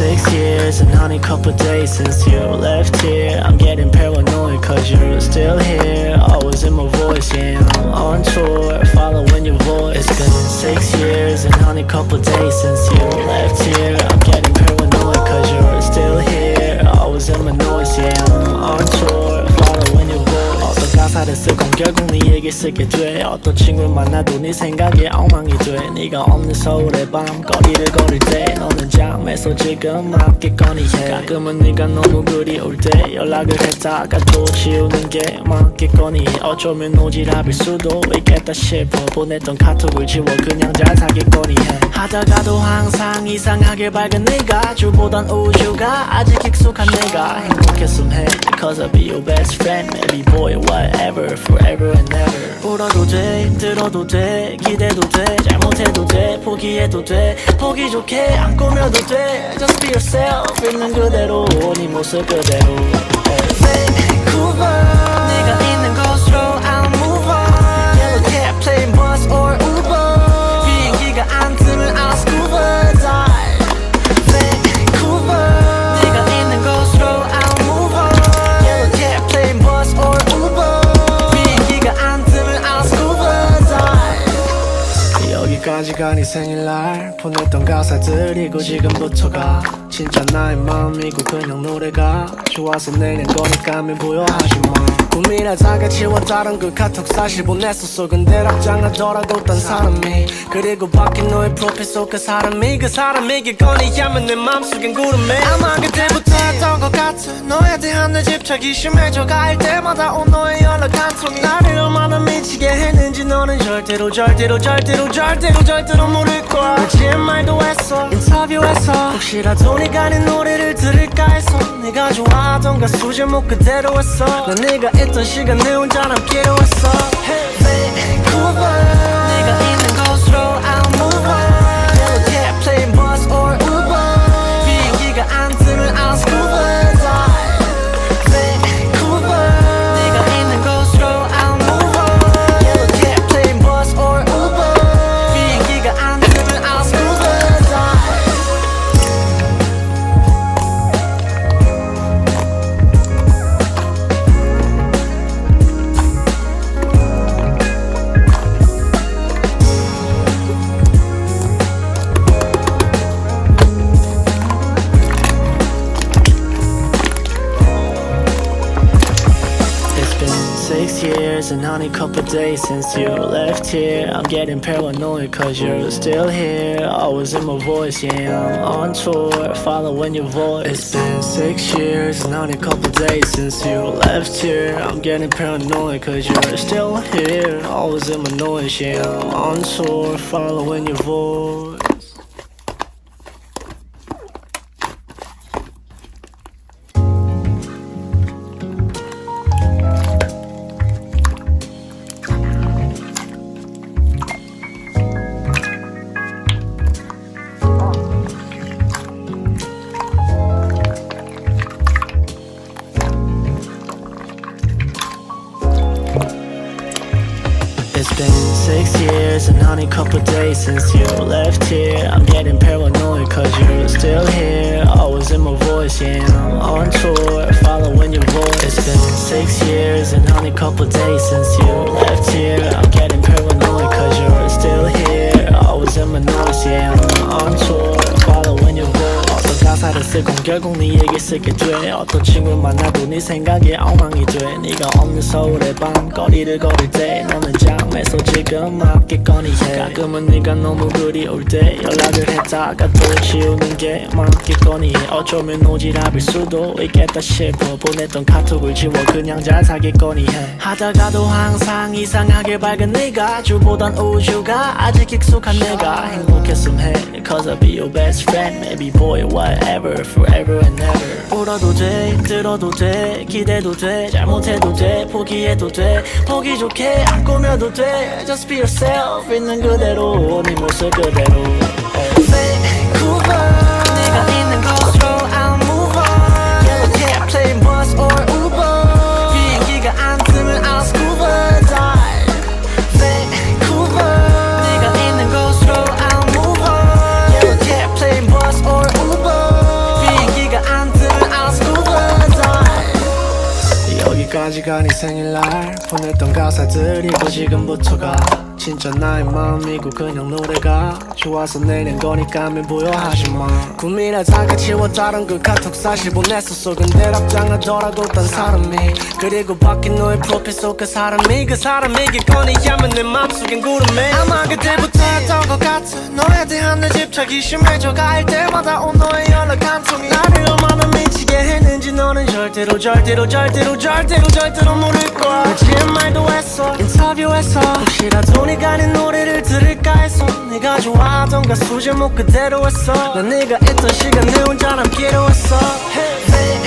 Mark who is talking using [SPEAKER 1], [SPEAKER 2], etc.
[SPEAKER 1] 6 years and only couple days since you left here. I'm getting paranoid cause you're still here, always in my voice, yeah, I'm on tour, following your voice. It's been 6 years and only couple days since you left here. I'm getting paranoid cause you're still here, always in my noise, yeah, I'm on tour, following your voice. 어떤 가사를 쓰건 결국 네 얘기 쓰게 돼. 어떤 친구를 만나도 네 생각에 엉망이 돼. 네가 없는 서울의 밤 거리를 걸을 때 너는 잠에서 지금 맞겠거니 해. 가끔은 네가 너무 그리울 때 연락을 했다가 또 지우는 게 맞겠거니 해. 어쩌면 오지랖일 수도 있겠다 싶어. 보냈던 카톡을 지워 그냥 잘 사겠거니 해. 하다가도 항상 이상하게 밝은 네가 주보단 우주가 아직 익숙한 내가 행복했음 해. Cause I'll be your best friend. Maybe boy whatever forever and ever. 울어도 돼 들어도 돼 기대도 돼 잘못해도 돼 포기해도 돼 보기 좋게 안 꾸며도 돼. Just be yourself 있는 그대로 네 모습 그대로. Vancouver 네가 있는 곳으로 I'll move on. Yellow cab plane bus or Uber 비행기가 안 뜨면 I'll scuba dive. Vancouver 네가 있는 곳으로 I'll move on. Yellow cab plane bus or Uber 비행기가 안 뜨면 I'll scuba dive. 여기까지가 네 생일날 보냈던 가사들이고 지금부터가 진짜 나의 마음이고 그냥 노래가 좋아서 내는 거니까 미부여하지마. 꿈이라다가 지웠다던 그 카톡 사실 보냈었어. 근데 답장하더라고 딴 사람이. 그리고 바뀐 너의 프로필 속 그 사람이겠거니 하면 내 맘속엔 구름이. 아마 그때부터였던 것 같아. 너에 대한 내 집착이 심해져 갈 때마다 온 너의 연락 한 통이 나를 얼마나 미치게 했는지 너는 절대로 모를 거야. 나 TMI도 했어 인터뷰에서 혹시라도 네가 내 노래를 들을까 해서. 네가 좋아하던 가수 제목 그대로 했어. 난 네가 있던 시간 내 혼자 남기로 했어. Hey Vancouver 네가 있는 곳으로 I'll move on. Yellow cab plane bus or Uber 비행기가 안 뜨면 I'll scuba dive. Vancouver 네가 있는 곳으로 I'll move on. Yellow cab plane bus or Uber 비행기가 안 뜨면 I'll scuba dive. It's been 6 years and only couple days since you left here. I'm getting paranoid cause you're still here, always in my voice, yeah, I'm on tour, following your voice. It's been 6 years and only couple days since you left here. I'm getting paranoid cause you're still here, always in my noise, yeah, I'm on tour, following your voice. It's been 6 years and only couple days since you left here. I'm getting paranoid cause you're still here, always in my voice, yeah, I'm on tour, following your voice. It's been 6 years and only couple days since you left here. I'm getting paranoid cause you're still here, always in my noise, yeah, I'm on tour, following your voice. 어떤 가사를 쓰건 결국 네 얘기 쓰게 돼. 어떤 친구를 만나도 네 생각에 엉망이 돼. 네가 없는 서울의 밤 거리를 걸을 때 너는 잠에서 지금 맞겠거니 해. 가끔은 네가 너무 그리울 때 연락을 했다가 또 지우는 게 맞겠거니 해. 어쩌면 오지랖일 수도 있겠다 싶어. 보냈던 카톡을 지워 그냥 잘 사겠거니 해. 하다가도 항상 이상하게 밝은 네가 주보단 우주가 아직 익숙한 내가 행복했음 해. Cause I'll be your best friend. Maybe boy whatever forever and ever. 울어도 돼 들어도 돼 기대도 돼 잘못해도 돼 포기해도 돼 보기 좋게 안 꾸며도 돼. Just be yourself 있는 그대로 네 모습 그대로. Vancouver 네가 있는 곳으로 I'll move on. Yellow cab plane bus or Uber 비행기가 안 뜨면 I'll scuba dive. Vancouver 네가 있는 곳으로 I'll move on. Yellow cab plane bus or Uber 네가 네 생일날 보냈던 가사들이고 지금부터가 진짜 나의 마음이고 그냥 노래가 좋아서 내는 거니까 미부여하지마 꿈이라다가 지웠다던 그 카톡 사실 보냈었어 근데 답장하더라고 딴 사람이 그리고 바뀐 너의 프로필 속 그 사람이겠거니야면 내 맘속엔 구름이 아마 그때부터였던 것 같아 너에 대한 내 집착이 심해져 가일 때마다 온 너의 연락 한 통이 나를 얼마나 미치게 했는지 너는 절대로 모를 거야 거짓말도 했어 인터뷰에서 혹시라도 네가 내 노래를 들을까 해서 네가 좋아하던 가수 제목 그대로 했어 난 네가 있던 시간 내 혼자 남기로 했어 hey.